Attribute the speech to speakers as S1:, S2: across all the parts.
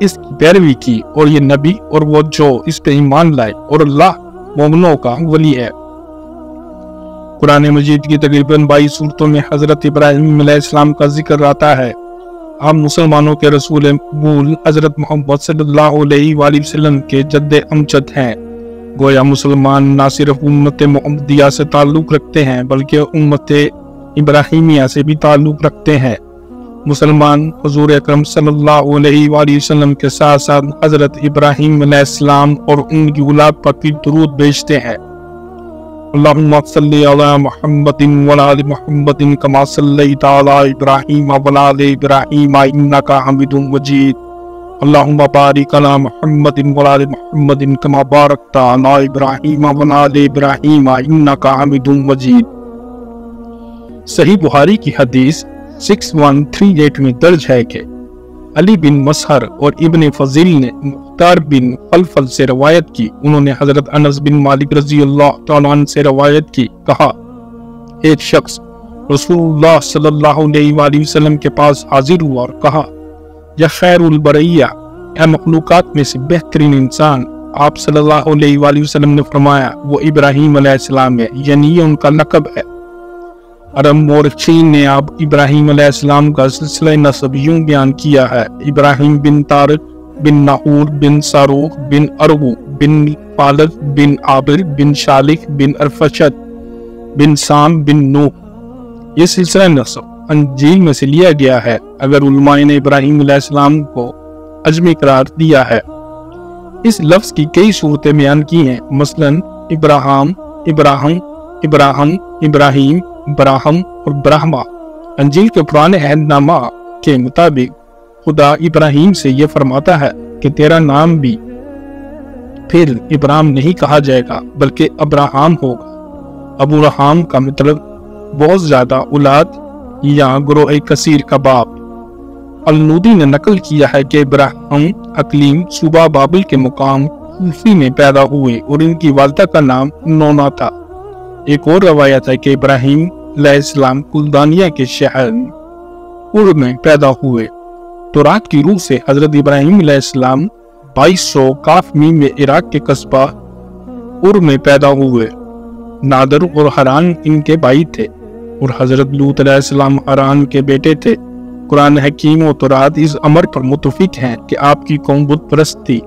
S1: اس کی پیروی کی اور یہ نبی اور وہ جو اس پہ ایمان لائے اور اللہ مومنوں کا ولی ہے۔ قرآن مجید کی تقریباً 22 صورتوں میں حضرت ابراہیم علیہ السلام کا ذکر آتا ہے۔ آپ مسلمانوں کے رسول مقبول حضرت محمد صلی اللہ علیہ وآلہ وسلم کے جد امجد ہیں۔ گویا مسلمان نہ صرف امت محمدیہ سے تعلق رکھتے ہیں بلکہ امت ابراہیمیہ سے بھی تعلق رکھتے ہیں۔ مسلمان حضور اکرم صلی اللہ علیہ وآلہ وسلم کے ساتھ ساتھ حضرت ابراہیم علیہ السلام اور ان کی اولاد پر بھی درود بھیجتے ہیں۔ اللہم صلی علی محمد وعلی آل محمد کما صلیت علی ابراہیم وعلی آل ابراہیم انک حمید مجید۔ اللہم بارک علی محمد وعلی آل محمد کما بارکت علی ابراہیم وعلی آل ابراہیم انک حمید مجید۔ صحیح بخاری کی حدیث 6138 میں درج ہے کہ علی بن مسہر اور ابن فضیل نے مختار بن فلفل سے روایت کی، انہوں نے حضرت انس بن مالک رضی اللہ تعالیٰ عنہ سے روایت کی، کہا ایک شخص رسول اللہ صلی اللہ علیہ وآلہ وسلم کے پاس حاضر ہوا اور کہا یا خیر البریہ، اے مخلوقات میں سے بہترین انسان۔ آپ صلی اللہ علیہ وآلہ وسلم نے فرمایا وہ ابراہیم علیہ السلام ہے، یعنی یہ ان کا لقب ہے۔ عرب مورخین نے آپ ابراہیم علیہ السلام کا سلسلہ نسب یوں بیان کیا ہے: ابراہیم بن طارق بن ناہور بن ساروخ بن ارغو بن فالق بن عابر بن شالخ بن ارفشد بن سام بن نوح۔ یہ سلسلہ نسب انجیل میں سے لیا گیا ہے۔ اگر علماء نے ابراہیم علیہ السلام کو اجمی قرار دیا ہے۔ اس لفظ کی کئی صورتیں بیان کی ہیں، مثلاً ابراہم، ابراہم، ابراہم، ابراہیم، براہم اور برہما۔ انجیل کے پرانے عہد نامہ کے مطابق خدا ابراہیم سے یہ فرماتا ہے کہ تیرا نام بھی پھر ابراہم نہیں کہا جائے گا بلکہ ابراہم ہوگا۔ ابو رحام کا مطلب بہت زیادہ اولاد یا گروہ کثیر کا باپ۔ النودی نے نقل کیا ہے کہ ابراہیم اقلیم صوبہ بابل کے مقام کوفی میں پیدا ہوئے اور ان کی والدہ کا نام نونا تھا۔ ایک اور روایت ہے کہ ابراہیم علیہ السلام کلدانیہ کے شہر ار میں پیدا ہوئے۔ تورات کی روح سے حضرت ابراہیم علیہ السلام 2200 کافمی میں عراق کے قصبہ ار میں پیدا ہوئے۔ نادر اور حران ان کے بھائی تھے اور حضرت لوط علیہ السلام حران کے بیٹے تھے۔ قرآن حکیم و تورات اس امر پر متفق ہیں کہ آپ کی قوم بت پرست تھی۔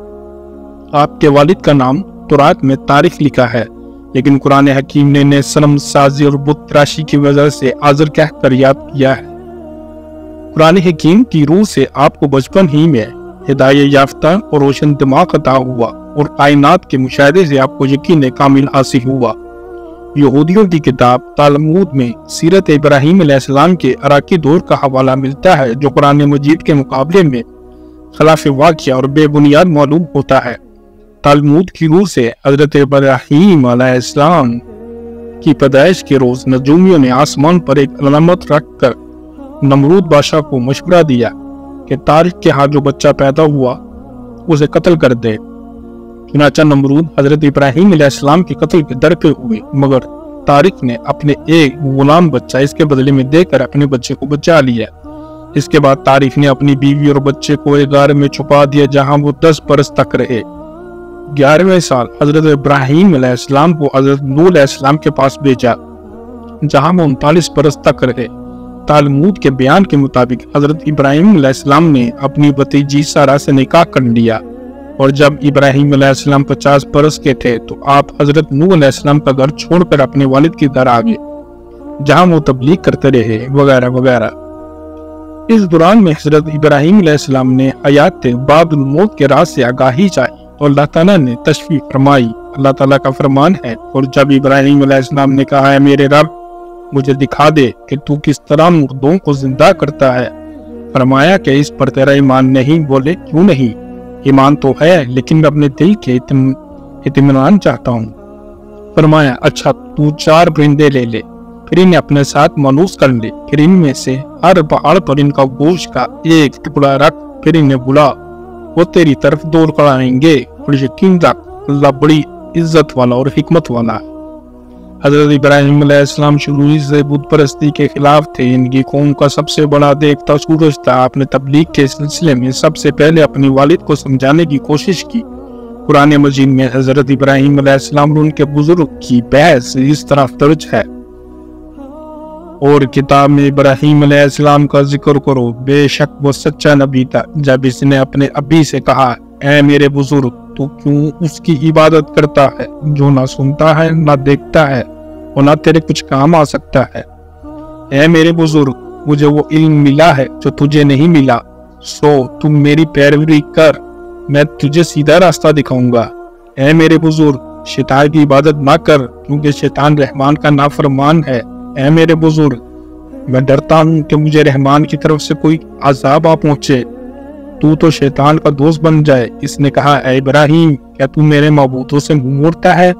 S1: آپ کے والد کا نام تورات میں طارق لکھا ہے، لیکن قرآن حکیم نے انہیں صنم سازی اور بت تراشی کی وجہ سے آزر کہہ کر یاد کیا ہے۔ قرآن حکیم کی روح سے آپ کو بچپن ہی میں ہدایت یافتہ اور روشن دماغ عطا ہوا اور کائنات کے مشاہدے سے آپ کو یقین کامل حاصل ہوا۔ یہودیوں کی کتاب تالمود میں سیرت ابراہیم علیہ السلام کے عراقی دور کا حوالہ ملتا ہے، جو قرآن مجید کے مقابلے میں خلاف واقعہ اور بے بنیاد معلوم ہوتا ہے۔ تالمود کی روح سے حضرت ابراہیم علیہ السلام کی پیدائش کے روز نجومیوں نے آسمان پر ایک علامت رکھ کر نمرود بادشاہ کو مشورہ دیا کہ طارق کے ہاتھ جو بچہ پیدا ہوا اسے قتل کر دے۔ چنانچہ نمرود حضرت ابراہیم علیہ السلام کے قتل کے در پہ ہوئے، مگر طارق نے اپنے ایک غلام بچہ اس کے بدلے میں دے کر اپنے بچے کو بچا لیا۔ اس کے بعد طارق نے اپنی بیوی اور بچے کو ایک غار میں چھپا دیا جہاں وہ 10 برس تک رہے۔ 11ویں سال حضرت ابراہیم علیہ السلام کو حضرت نوح علیہ السلام کے پاس بھیجا جہاں وہ 39 برس تک رہے۔ تالمود کے بیان کے مطابق حضرت ابراہیم علیہ السلام نے اپنی بھتیجی سارہ سے نکاح کر لیا، اور جب ابراہیم علیہ السلام 50 برس کے تھے تو آپ حضرت نوح علیہ السلام کا گھر چھوڑ کر اپنے والد کے گھر آ گئے جہاں وہ تبلیغ کرتے رہے وغیرہ وغیرہ۔ اس دوران میں حضرت ابراہیم علیہ السلام نے حیات بعد الموت کے راز سے آگاہی چاہی اور اللہ تعالیٰ نے تشفیع فرمائی۔ اللہ تعالیٰ کا فرمان ہے، اور جب ابراہیم علیہ السلام نے کہا ہے میرے رب مجھے دکھا دے کہ تو کس طرح مردوں کو زندہ کرتا ہے، فرمایا کہ اس پر تیرا ایمان نہیں؟ بولے کیوں نہیں؟ ایمان تو ہے لیکن میں اپنے دل کے اطمینان چاہتا ہوں۔ فرمایا اچھا تو 4 پرندے لے لے، پھر انہیں اپنے ساتھ مانوس کر لے، پھر ان میں سے ہر پہاڑ پر ان کا گوشت کا ایک ٹکڑا رکھ، پھر انہیں بلا، وہ تیری طرف دوڑ کر آئیں گے، اور یقین رکھ اللہ بڑی عزت والا اور حکمت والا ہے۔ حضرت ابراہیم علیہ السلام شروع سے بت پرستی کے خلاف تھے۔ ان کی قوم کا سب سے بڑا دیوتا سورج تھا۔ آپ نے تبلیغ کے سلسلے میں سب سے پہلے اپنی والد کو سمجھانے کی کوشش کی۔ قرآن مجید میں حضرت ابراہیم علیہ السلام اور ان کے بزرگ کی بحث اس طرح درج ہے: اور کتاب میں ابراہیم علیہ السلام کا ذکر کرو، بے شک وہ سچا نبی تھا۔ جب اس نے اپنے ابی سے کہا، اے میرے بزرگ، تو کیوں اس کی عبادت کرتا ہے جو نہ سنتا ہے نہ دیکھتا ہے اور نہ تیرے کچھ کام آ سکتا ہے؟ اے میرے بزرگ، مجھے وہ علم ملا ہے جو تجھے نہیں ملا، سو تم میری پیروی کر، میں تجھے سیدھا راستہ دکھاؤں گا۔ اے میرے بزرگ، شیطان کی عبادت نہ کر، کیونکہ شیطان رحمان کا نافرمان ہے۔ اے میرے بزرگ، میں ڈرتا ہوں کہ مجھے رحمان کی طرف سے کوئی عذاب آ پہنچے، تو شیطان کا دوست بن جائے۔ اس نے کہا، اے ابراہیم، کیا تو میرے معبودوں سے منہ موڑتا ہے؟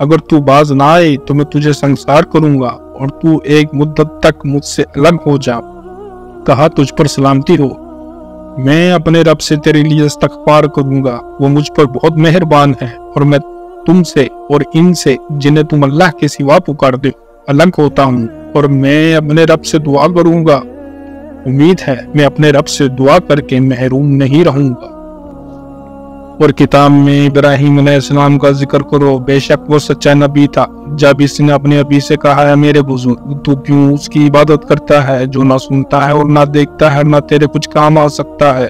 S1: اگر تو باز نہ آئے تو میں تجھے سنسار کروں گا اور تو ایک مدت تک مجھ سے الگ ہو جا۔ کہا، تجھ پر سلامتی ہو، میں اپنے رب سے تیرے لیے استغفار کروں گا، وہ مجھ پر بہت مہربان ہے، اور میں تم سے اور ان سے جنہیں تم اللہ کے سوا پکارتے ہو الگ ہوتا ہوں، اور میں اپنے رب سے دعا کروں گا، امید ہے میں اپنے رب سے دعا کر کے محروم نہیں رہوں گا۔ اور کتاب میں ابراہیم علیہ السلام کا ذکر کرو، بے شک وہ سچا نبی تھا۔ جب اس نے اپنے ابی سے کہا، ہے میرے بزرگ، تو کیوں اس کی عبادت کرتا ہے جو نہ سنتا ہے اور نہ دیکھتا ہے، نہ تیرے کچھ کام آ سکتا ہے؟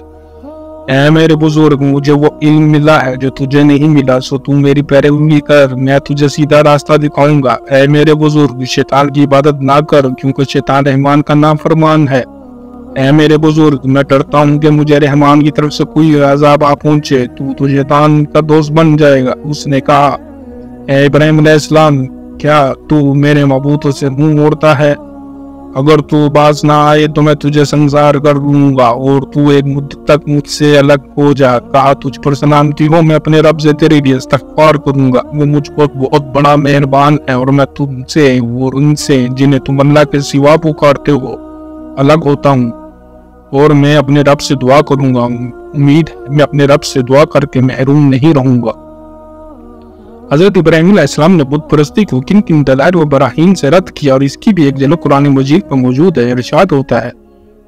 S1: اے میرے بزرگ، مجھے وہ علم ملا ہے جو تجھے نہیں ملا، سو تم میری پیروی کر، میں تجھے سیدھا راستہ دکھاؤں گا۔ اے میرے بزرگ، شیطان کی عبادت نہ کر، کیونکہ شیطان رحمان کا نافرمان ہے۔ اے میرے بزرگ، میں ڈرتا ہوں کہ مجھے رحمان کی طرف سے کوئی عذاب آ پہنچے، تو شیطان کا دوست بن جائے گا۔ اس نے کہا، اے ابراہیم علیہ السلام، کیا تو میرے معبودوں سے منہ موڑتا ہے؟ اگر تو باز نہ آئے تو میں تجھے سنسار کر دوں گا اور تو ایک مدت تک مجھ سے الگ ہو جا۔ کہا، تجھ پر سلامتی ہو، میں اپنے رب سے تیرے لیے استغفار کروں گا، وہ مجھ پر بہت بڑا مہربان ہے، اور میں تم سے اور ان سے جنہیں تم اللہ کے سوا پکارتے ہو الگ ہوتا ہوں، اور میں اپنے رب سے دعا کروں گا، امید ہے میں اپنے رب سے دعا کر کے محروم نہیں رہوں گا۔ حضرت ابراہیم علیہ السلام نے بت پرستی کو کن کن دلائل و براہین سے رد کیا، اور اس کی بھی ایک جھلک قرآن مجید پر موجود ہے۔ ارشاد ہوتا ہے،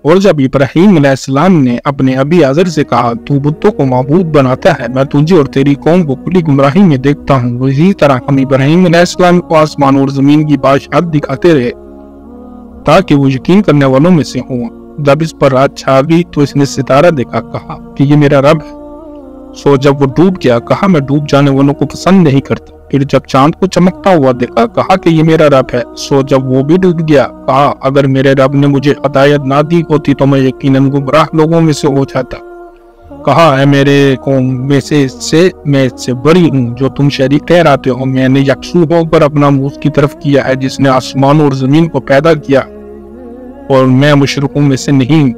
S1: اور جب ابراہیم علیہ السلام نے اپنے ابی آزر سے کہا، تو بتوں کو معبود بناتا ہے، میں تجھے اور تیری قوم کو کھلی گمراہی میں دیکھتا ہوں۔ اسی طرح ہم ابراہیم علیہ السلام کو آسمان اور زمین کی بادشاہت دکھاتے رہے تاکہ وہ یقین کرنے والوں میں سے ہوں۔ جب اس پر رات چھا گئی تو اس نے ستارہ دیکھا، کہا کہ یہ میرا رب ہے۔ سو جب وہ ڈوب گیا، کہا میں ڈوب جانے والوں کو پسند نہیں کرتا۔ پھر جب چاند کو چمکتا ہوا دیکھا، کہا کہ یہ میرا رب ہے۔ سو جب وہ بھی ڈوب گیا، کہا اگر میرے رب نے مجھے ہدایت نہ دی ہوتی تو میں یقیناً گمراہ لوگوں میں سے ہو جاتا۔ کہا، اے میرے قوم میں سے میں اس سے بری ہوں جو تم شریک ٹھہراتے ہو۔ میں نے یکسو ہو کر اپنا منہ اس کی طرف کیا ہے جس نے آسمان اور زمین کو پیدا کیا، اور میں مشرکوں میں سے نہیں۔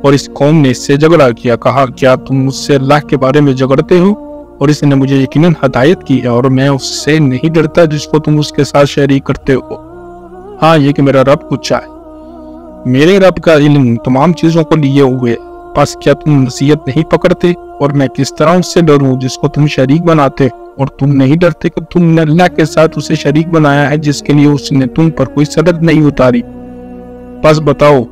S1: اور اس قوم نے اس سے جھگڑا کیا۔ کہا، کیا تم مجھ سے اللہ کے بارے میں جھگڑتے ہو؟ اور اس نے مجھے یقیناً ہدایت کی ہے، اور میں اس سے نہیں ڈرتا جس کو تم اس کے ساتھ شریک کرتے ہو۔ ہاں، یہ کہ میرا رب کچھ چاہے۔ میرے رب کا علم تمام چیزوں کو لیے ہوئے، پس کیا تم نصیحت نہیں پکڑتے؟ اور میں کس طرح اس سے ڈروں جس کو تم شریک بناتے، اور تم نہیں ڈرتے کہ تم نے اللہ کے ساتھ اسے شریک بنایا ہے جس کے لیے اس نے تم پر کوئی سرحد نہیں اتاری۔ پس بتاؤ،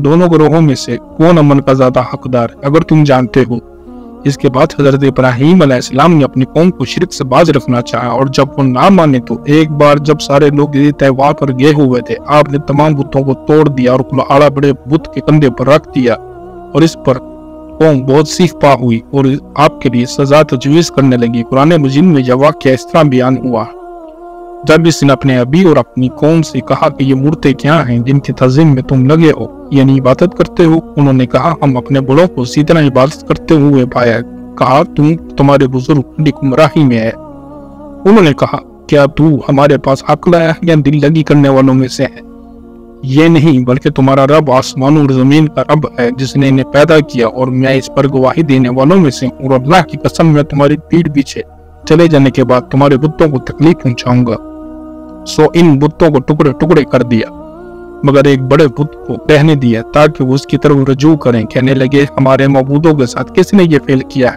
S1: دونوں گروہوں میں سے کون امن کا زیادہ حقدار ہے اگر تم جانتے ہو؟ اس کے بعد حضرت ابراہیم علیہ السلام نے اپنی قوم کو شرک سے باز رکھنا چاہا، اور جب وہ نہ مانے تو ایک بار جب سارے لوگ تہوار پر گئے ہوئے تھے، آپ نے تمام بتوں کو توڑ دیا اور کلاڑا بڑے بت کے کندھے پر رکھ دیا، اور اس پر قوم بہت سیخ پا ہوئی اور آپ کے لیے سزا تجویز کرنے لگی۔ قرآن مجید میں یہ واقعہ اس طرح بیان ہوا، جب اس نے اپنے ابی اور اپنی قوم سے کہا کہ یہ مورتیں کیا ہیں جن کی تعظیم میں تم لگے ہو، یعنی عبادت کرتے ہو؟ انہوں نے کہا، ہم اپنے بڑوں کو اسی طرح عبادت کرتے ہوئے پایا۔ کہا، تمہارے بزرگ گمراہی میں ہے۔ انہوں نے کہا، کیا تو ہمارے پاس عقل آیا ہے یا دل لگی کرنے والوں میں سے ہے؟ یہ نہیں، بلکہ تمہارا رب آسمان اور زمین کا رب ہے جس نے انہیں پیدا کیا، اور میں اس پر گواہی دینے والوں میں سے ہوں، اور اللہ کی قسم میں تمہاری پیٹھ پیچھے چلے جانے کے بعد تمہارے بتوں کو تکلیف پہنچاؤں گا۔ سو ان بتوں کو ٹکڑے ٹکڑے کر دیا، مگر ایک بڑے بت کو رہنے دیا تاکہ وہ اس کی طرف رجوع کریں۔ کہنے لگے، ہمارے معبودوں کے ساتھ کس نے یہ فعل کیا ہے؟